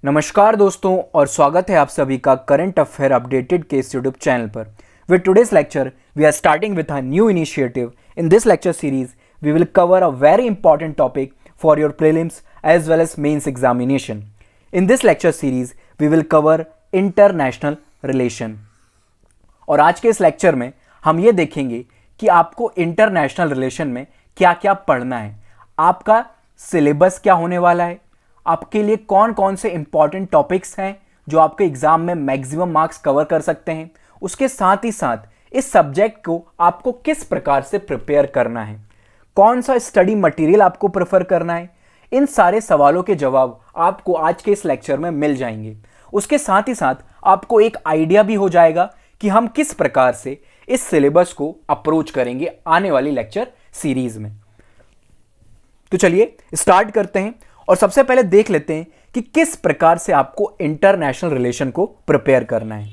नमस्कार दोस्तों और स्वागत है आप सभी का करंट अफेयर अपडेटेड के इस यूट्यूब चैनल पर। With today's lecture we are starting with a new initiative. In this lecture series we will cover a very important topic for your prelims as well as mains examination. In this lecture series we will cover international relation. और आज के इस lecture में हम ये देखेंगे कि आपको इंटरनेशनल रिलेशन में क्या क्या पढ़ना है, आपका सिलेबस क्या होने वाला है, आपके लिए कौन कौन से इंपॉर्टेंट टॉपिक्स हैं जो आपके एग्जाम में मैक्सिमम मार्क्स कवर कर सकते हैं, उसके साथ ही साथ इस सब्जेक्ट को आपको किस प्रकार से प्रिपेयर करना है, कौन सा स्टडी मटेरियल आपको प्रेफर करना है। इन सारे सवालों के जवाब आपको आज के इस लेक्चर में मिल जाएंगे। उसके साथ ही साथ आपको एक आइडिया भी हो जाएगा कि हम किस प्रकार से इस सिलेबस को अप्रोच करेंगे आने वाली लेक्चर सीरीज में। तो चलिए स्टार्ट करते हैं और सबसे पहले देख लेते हैं कि किस प्रकार से आपको इंटरनेशनल रिलेशन को प्रिपेयर करना है।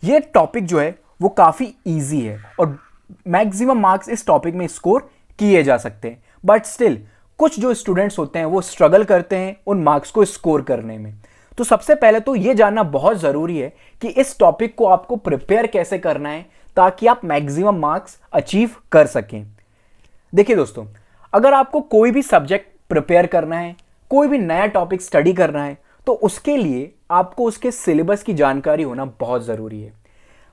यह टॉपिक जो है वो काफी इजी है और मैक्सिमम मार्क्स इस टॉपिक में स्कोर किए जा सकते हैं, बट स्टिल कुछ जो स्टूडेंट्स होते हैं वो स्ट्रगल करते हैं उन मार्क्स को स्कोर करने में। तो सबसे पहले तो यह जानना बहुत जरूरी है कि इस टॉपिक को आपको प्रिपेयर कैसे करना है ताकि आप मैक्सिमम मार्क्स अचीव कर सकें। देखिए दोस्तों, अगर आपको कोई भी सब्जेक्ट प्रिपेयर करना है, कोई भी नया टॉपिक स्टडी करना है, तो उसके लिए आपको उसके सिलेबस की जानकारी होना बहुत ज़रूरी है।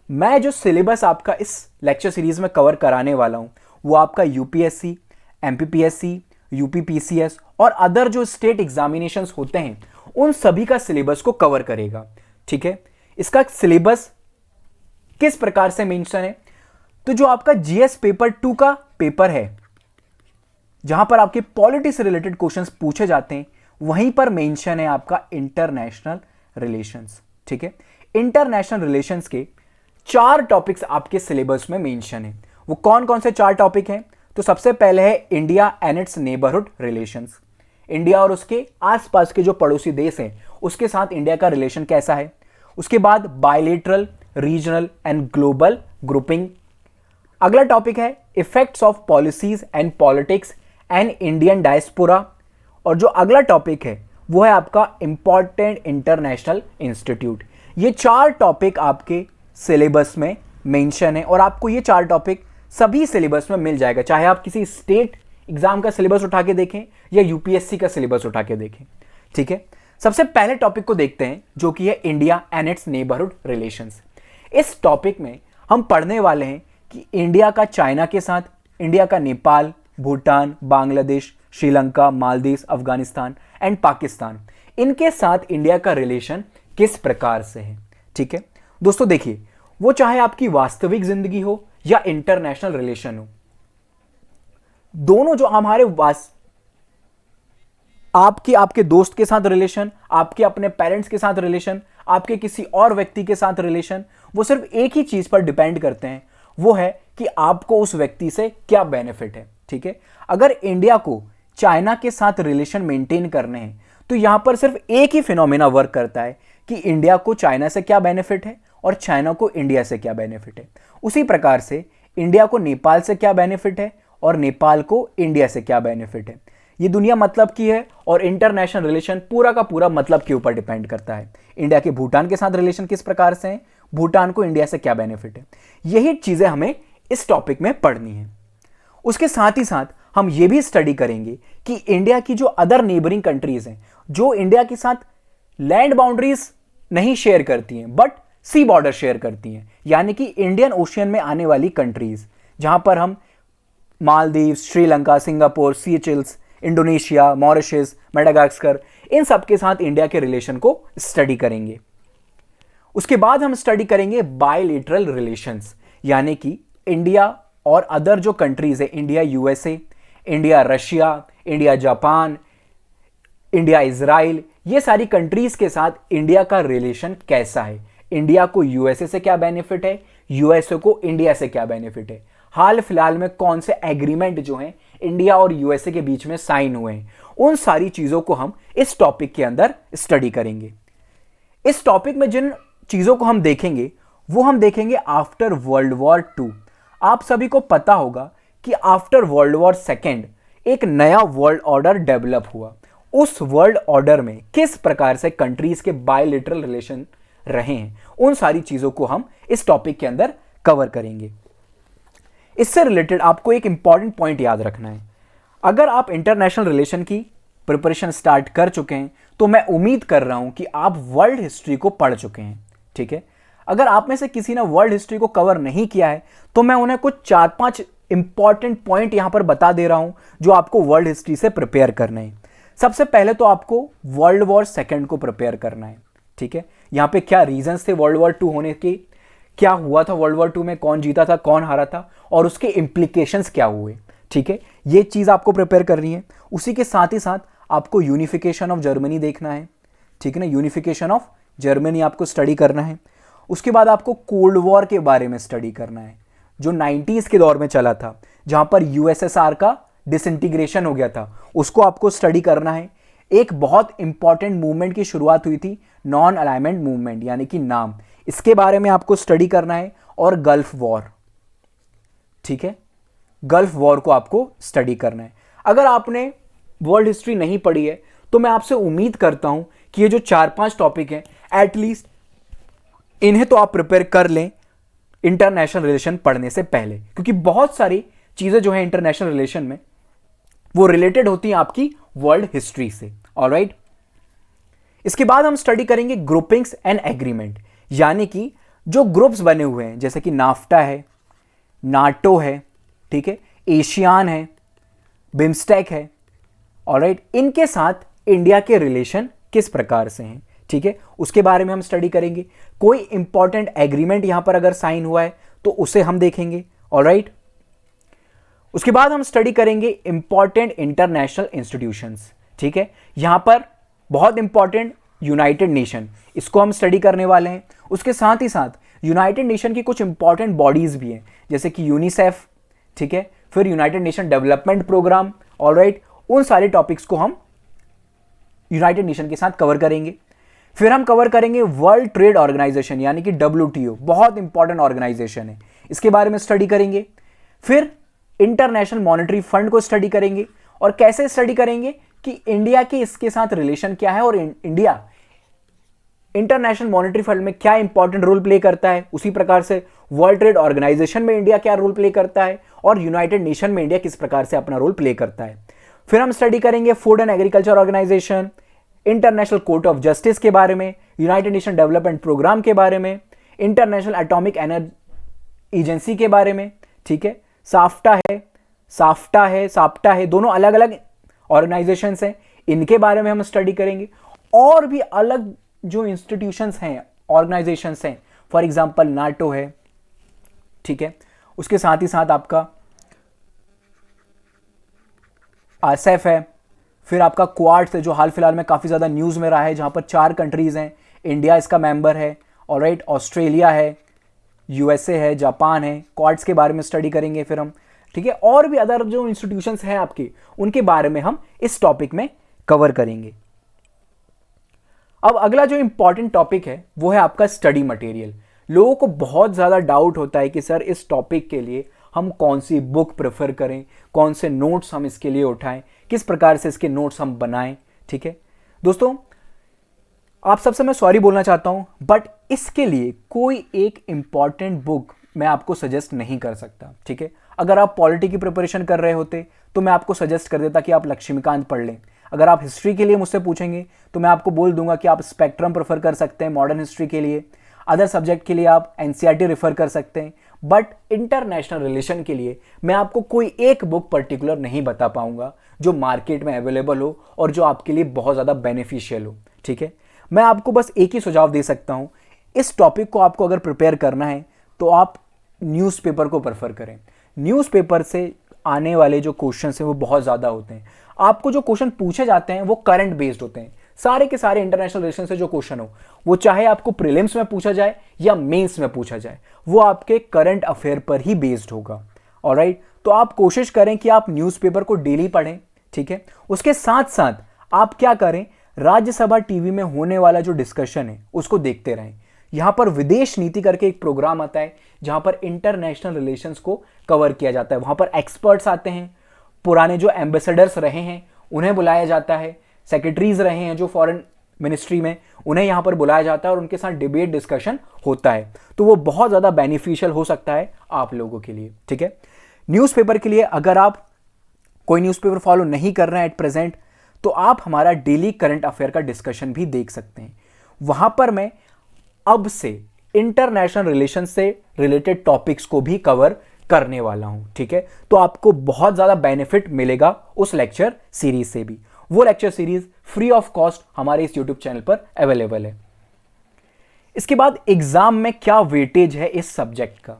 मैं जो सिलेबस आपका इस लेक्चर सीरीज में कवर कराने वाला हूं वो आपका यूपीएससी, एमपीपीएससी, यूपीपीसीएस और अदर जो स्टेट एग्जामिनेशंस होते हैं उन सभी का सिलेबस को कवर करेगा। ठीक है, इसका सिलेबस किस प्रकार से मेंशन है, तो जो आपका जीएस पेपर 2 का पेपर है जहां पर आपके पॉलिटी से रिलेटेड क्वेश्चंस पूछे जाते हैं, वहीं पर मेंशन है आपका इंटरनेशनल रिलेशंस। ठीक है, इंटरनेशनल रिलेशंस के 4 टॉपिक्स आपके सिलेबस में मेंशन है। वो कौन कौन से 4 टॉपिक हैं? तो सबसे पहले है India and it's neighbourhood relations. India और उसके आसपास के जो पड़ोसी देश हैं उसके साथ इंडिया का रिलेशन कैसा है। उसके बाद bilateral, regional and global grouping. अगला टॉपिक है effects of policies and politics and Indian diaspora. और जो अगला टॉपिक है वो है आपका इंपॉर्टेंट इंटरनेशनल इंस्टीट्यूट। ये 4 टॉपिक आपके सिलेबस में मेंशन है और आपको ये 4 टॉपिक सभी सिलेबस में मिल जाएगा, चाहे आप किसी स्टेट एग्जाम का सिलेबस उठा के देखें या यूपीएससी का सिलेबस उठा के देखें। ठीक है, सबसे पहले टॉपिक को देखते हैं जो कि है India and it's neighbourhood relations. इस टॉपिक में हम पढ़ने वाले हैं कि इंडिया का चाइना के साथ, इंडिया का नेपाल, भूटान, बांग्लादेश, श्रीलंका, मालदीव, अफगानिस्तान एंड पाकिस्तान, इनके साथ इंडिया का रिलेशन किस प्रकार से है। ठीक है दोस्तों, देखिए वो चाहे आपकी वास्तविक जिंदगी हो या इंटरनेशनल रिलेशन हो, दोनों जो हमारे आपके दोस्त के साथ रिलेशन, आपके अपने पेरेंट्स के साथ रिलेशन, आपके किसी और व्यक्ति के साथ रिलेशन, वो सिर्फ एक ही चीज पर डिपेंड करते हैं, वो है कि आपको उस व्यक्ति से क्या बेनिफिट है। ठीक है, अगर इंडिया को चाइना के साथ रिलेशन मेंटेन करने हैं तो यहां पर सिर्फ एक ही फिनोमेना वर्क करता है कि इंडिया को चाइना से क्या बेनिफिट है और चाइना को इंडिया से क्या बेनिफिट है। उसी प्रकार से इंडिया को नेपाल से क्या बेनिफिट है और नेपाल को इंडिया से क्या बेनिफिट है। ये दुनिया मतलब की है और इंटरनेशनल रिलेशन पूरा का पूरा मतलब के ऊपर डिपेंड करता है। इंडिया के भूटान के साथ रिलेशन किस प्रकार से है, भूटान को इंडिया से क्या बेनिफिट है, यही चीजें हमें इस टॉपिक में पढ़नी है। उसके साथ ही साथ हम ये भी स्टडी करेंगे कि इंडिया की जो अदर नेबरिंग कंट्रीज हैं, जो इंडिया के साथ लैंड बाउंड्रीज नहीं शेयर करती हैं बट सी बॉर्डर शेयर करती हैं, यानी कि इंडियन ओशियन में आने वाली कंट्रीज, जहां पर हम Maldives, Sri Lanka, Singapore, Seychelles, Indonesia, Mauritius, Madagascar, इन सब के साथ इंडिया के रिलेशन को स्टडी करेंगे। उसके बाद हम स्टडी करेंगे बायलेटरल रिलेशंस, यानी कि इंडिया और अदर जो कंट्रीज है, India USA, India Russia, India Japan, India Israel, ये सारी कंट्रीज के साथ इंडिया का रिलेशन कैसा है। इंडिया को यूएसए से क्या बेनिफिट है, यूएसए को इंडिया से क्या बेनिफिट है, हाल फिलहाल में कौन से एग्रीमेंट जो हैं इंडिया और यूएसए के बीच में साइन हुए हैं, उन सारी चीजों को हम इस टॉपिक के अंदर स्टडी करेंगे। इस टॉपिक में जिन चीजों को हम देखेंगे वो हम देखेंगे आफ्टर वर्ल्ड वॉर 2। आप सभी को पता होगा कि आफ्टर वर्ल्ड वॉर 2 एक नया वर्ल्ड ऑर्डर डेवलप हुआ उस वर्ल्ड ऑर्डर में किस प्रकार से कंट्रीज के बायलैटरल रिलेशन रहे हैं, उन सारी चीजों को हम इस टॉपिक के अंदर कवर करेंगे। इससे रिलेटेड आपको एक इंपॉर्टेंट पॉइंट याद रखना है। अगर आप इंटरनेशनल रिलेशन की प्रिपरेशन स्टार्ट कर चुके हैं तो मैं उम्मीद कर रहा हूं कि आप वर्ल्ड हिस्ट्री को पढ़ चुके हैं, ठीक है। अगर आप में से किसी ने वर्ल्ड हिस्ट्री को कवर नहीं किया है तो मैं उन्हें कुछ 4-5 इंपॉर्टेंट पॉइंट यहां पर बता दे रहा हूं जो आपको वर्ल्ड हिस्ट्री से प्रिपेयर करना है। सबसे पहले तो आपको वर्ल्ड वॉर सेकेंड को प्रिपेयर करना है, ठीक है। यहां पे क्या रीजंस थे वर्ल्ड वॉर 2 होने के, क्या हुआ था वर्ल्ड वॉर 2 में, कौन जीता था कौन हारा था और उसके इंप्लीकेशंस क्या हुए, ठीक है। ये चीज आपको प्रिपेयर करनी है। उसी के साथ ही साथ आपको यूनिफिकेशन ऑफ जर्मनी देखना है, ठीक है ना। यूनिफिकेशन ऑफ जर्मनी आपको स्टडी करना है। उसके बाद आपको कोल्ड वॉर के बारे में स्टडी करना है जो 90s के दौर में चला था, जहां पर यूएसएसआर का डिसइंटीग्रेशन हो गया था, उसको आपको स्टडी करना है। एक बहुत इंपॉर्टेंट मूवमेंट की शुरुआत हुई थी, नॉन अलाइनमेंट मूवमेंट यानी कि नाम, इसके बारे में आपको स्टडी करना है। और गल्फ वॉर, ठीक है, गल्फ वॉर को आपको स्टडी करना है। अगर आपने वर्ल्ड हिस्ट्री नहीं पढ़ी है तो मैं आपसे उम्मीद करता हूं कि ये जो 4-5 टॉपिक हैं एटलीस्ट इन्हें तो आप प्रिपेयर कर लें इंटरनेशनल रिलेशन पढ़ने से पहले, क्योंकि बहुत सारी चीजें जो है इंटरनेशनल रिलेशन में वो रिलेटेड होती हैं आपकी वर्ल्ड हिस्ट्री से। ऑलराइट, इसके बाद हम स्टडी करेंगे ग्रुपिंग्स एंड एग्रीमेंट, यानी कि जो ग्रुप्स बने हुए हैं जैसे कि नाफ्टा है, नाटो है, ठीक है, एशियान है, बिम्स्टेक है। ऑलराइट, इनके साथ इंडिया के रिलेशन किस प्रकार से हैं, ठीक है, उसके बारे में हम स्टडी करेंगे। कोई इंपॉर्टेंट एग्रीमेंट यहां पर अगर साइन हुआ है तो उसे हम देखेंगे। ऑलराइट, उसके बाद हम स्टडी करेंगे इंपॉर्टेंट इंटरनेशनल इंस्टीट्यूशंस, ठीक है। यहां पर बहुत इंपॉर्टेंट यूनाइटेड नेशन, इसको हम स्टडी करने वाले हैं। उसके साथ ही साथ यूनाइटेड नेशन की कुछ इंपॉर्टेंट बॉडीज भी हैं जैसे कि यूनिसेफ, ठीक है, फिर United Nation development programme. Alright, उन सारे टॉपिक्स को हम यूनाइटेड नेशन के साथ कवर करेंगे। फिर हम कवर करेंगे वर्ल्ड ट्रेड ऑर्गेनाइजेशन यानी कि WTO, बहुत इंपॉर्टेंट ऑर्गेनाइजेशन है, इसके बारे में स्टडी करेंगे। फिर इंटरनेशनल मॉनेटरी फंड को स्टडी करेंगे और कैसे स्टडी करेंगे कि इंडिया के इसके साथ रिलेशन क्या है और इंडिया इंटरनेशनल मॉनेटरी फंड में क्या इंपॉर्टेंट रोल प्ले करता है, उसी प्रकार से वर्ल्ड ट्रेड ऑर्गेनाइजेशन में इंडिया क्या रोल प्ले करता है और यूनाइटेड नेशन में इंडिया किस प्रकार से अपना रोल प्ले करता है। फिर हम स्टडी करेंगे food and agriculture organisation, international court of justice के बारे में, यूनाइटेड नेशन डेवलपमेंट प्रोग्राम के बारे में, इंटरनेशनल एटॉमिक एनर्जी एजेंसी के बारे में, ठीक है, साफ्टा है, दोनों अलग अलग ऑर्गेनाइजेशंस हैं, इनके बारे में हम स्टडी करेंगे। और भी अलग जो इंस्टीट्यूशंस हैं, ऑर्गेनाइजेशंस हैं, फॉर एग्जांपल नाटो है, ठीक है, उसके साथ ही साथ आपका आरसेफ है, फिर आपका क्वाड्स है जो हाल फिलहाल में काफी ज्यादा न्यूज में रहा है, जहां पर 4 कंट्रीज हैं, इंडिया इसका मेंबर है। ऑलराइट, ऑस्ट्रेलिया है, यूएसए है, जापान है, क्वाड्स के बारे में स्टडी करेंगे फिर हम, ठीक है। और भी अदर जो इंस्टीट्यूशंस हैं आपके, उनके बारे में हम इस टॉपिक में कवर करेंगे। अब अगला जो इंपॉर्टेंट टॉपिक है वो है आपका स्टडी मटेरियल। लोगों को बहुत ज़्यादा डाउट होता है कि सर इस टॉपिक के लिए हम कौन सी बुक प्रेफर करें, कौन से नोट्स हम इसके लिए उठाएं, किस प्रकार से इसके नोट्स हम बनाएं, ठीक है। दोस्तों, आप सबसे मैं सॉरी बोलना चाहता हूं, बट इसके लिए कोई एक इंपॉर्टेंट बुक मैं आपको सजेस्ट नहीं कर सकता, ठीक है। अगर आप पॉलिटी की प्रिपरेशन कर रहे होते तो मैं आपको सजेस्ट कर देता कि आप लक्ष्मीकांत पढ़ लें। अगर आप हिस्ट्री के लिए मुझसे पूछेंगे तो मैं आपको बोल दूंगा कि आप स्पेक्ट्रम प्रेफर कर सकते हैं मॉडर्न हिस्ट्री के लिए। अदर सब्जेक्ट के लिए आप एनसीईआरटी रेफर कर सकते हैं, बट इंटरनेशनल रिलेशन के लिए मैं आपको कोई एक बुक पर्टिकुलर नहीं बता पाऊंगा जो मार्केट में अवेलेबल हो और जो आपके लिए बहुत ज़्यादा बेनिफिशियल हो, ठीक है। मैं आपको बस एक ही सुझाव दे सकता हूं, इस टॉपिक को आपको अगर प्रिपेयर करना है तो आप न्यूज़पेपर को प्रेफर करें। न्यूज़पेपर से आने वाले जो क्वेश्चन हैं वो बहुत ज़्यादा होते हैं। आपको जो क्वेश्चन पूछे जाते हैं वो करंट बेस्ड होते हैं, सारे के सारे इंटरनेशनल रिलेशन से जो क्वेश्चन हो, वो चाहे आपको प्रीलिम्स में पूछा जाए या मेंस में पूछा जाए, वो आपके करंट अफेयर पर ही बेस्ड होगा। ऑलराइट, तो आप कोशिश करें कि आप न्यूज़पेपर को डेली पढ़ें, ठीक है। उसके साथ साथ आप क्या करें, राज्यसभा टीवी में होने वाला जो डिस्कशन है उसको देखते रहें। यहां पर विदेश नीति करके एक प्रोग्राम आता है जहां पर इंटरनेशनल रिलेशंस को कवर किया जाता है। वहां पर एक्सपर्ट्स आते हैं, पुराने जो एम्बेसडर्स रहे हैं उन्हें बुलाया जाता है, सेक्रेटरीज रहे हैं जो फॉरेन मिनिस्ट्री में, उन्हें यहाँ पर बुलाया जाता है और उनके साथ डिबेट डिस्कशन होता है। तो वो बहुत ज़्यादा बेनिफिशियल हो सकता है आप लोगों के लिए, ठीक है। न्यूज़पेपर के लिए अगर आप कोई न्यूज़पेपर फॉलो नहीं कर रहे हैं एट प्रेजेंट, तो आप हमारा डेली करंट अफेयर का डिस्कशन भी देख सकते हैं। वहाँ पर मैं अब से इंटरनेशनल रिलेशन से रिलेटेड टॉपिक्स को भी कवर करने वाला हूँ, ठीक है। तो आपको बहुत ज़्यादा बेनिफिट मिलेगा उस लेक्चर सीरीज से भी। वो lecture series free of cost हमारे इस यूट्यूब चैनल पर अवेलेबल है। इसके बाद एग्जाम में क्या वेटेज है इस सब्जेक्ट का,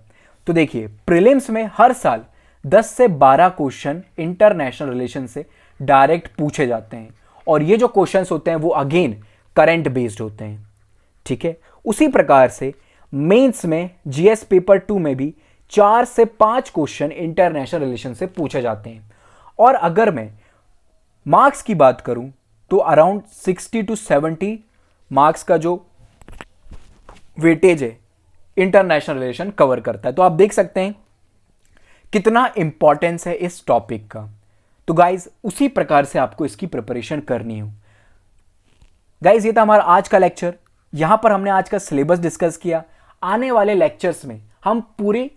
तो देखिए प्रीलिम्स में हर साल 10 से 12 क्वेश्चन इंटरनेशनल रिलेशन से डायरेक्ट पूछे जाते हैं, और ये जो क्वेश्चंस होते हैं वो अगेन करंट बेस्ड होते हैं, ठीक है। उसी प्रकार से मेंस में जीएस पेपर 2 में भी 4 से 5 क्वेश्चन इंटरनेशनल रिलेशन से पूछे जाते हैं। और अगर मैं मार्क्स की बात करूं तो अराउंड 60 to 70 मार्क्स का जो वेटेज है इंटरनेशनल रिलेशन कवर करता है। तो आप देख सकते हैं कितना इंपॉर्टेंस है इस टॉपिक का। तो गाइज उसी प्रकार से आपको इसकी प्रिपरेशन करनी हो। गाइज ये था हमारा आज का लेक्चर। यहां पर हमने आज का सिलेबस डिस्कस किया। आने वाले लेक्चर्स में हम पूरे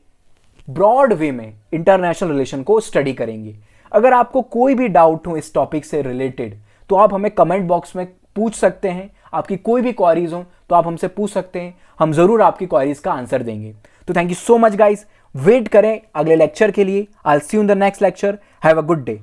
ब्रॉड वे में इंटरनेशनल रिलेशन को स्टडी करेंगे। अगर आपको कोई भी डाउट हो इस टॉपिक से रिलेटेड तो आप हमें कमेंट बॉक्स में पूछ सकते हैं। आपकी कोई भी क्वारीज हो तो आप हमसे पूछ सकते हैं, हम जरूर आपकी क्वारीज का आंसर देंगे। तो thank you so much guys, wait करें अगले लेक्चर के लिए। I will see you in the next lecture. Have a good day.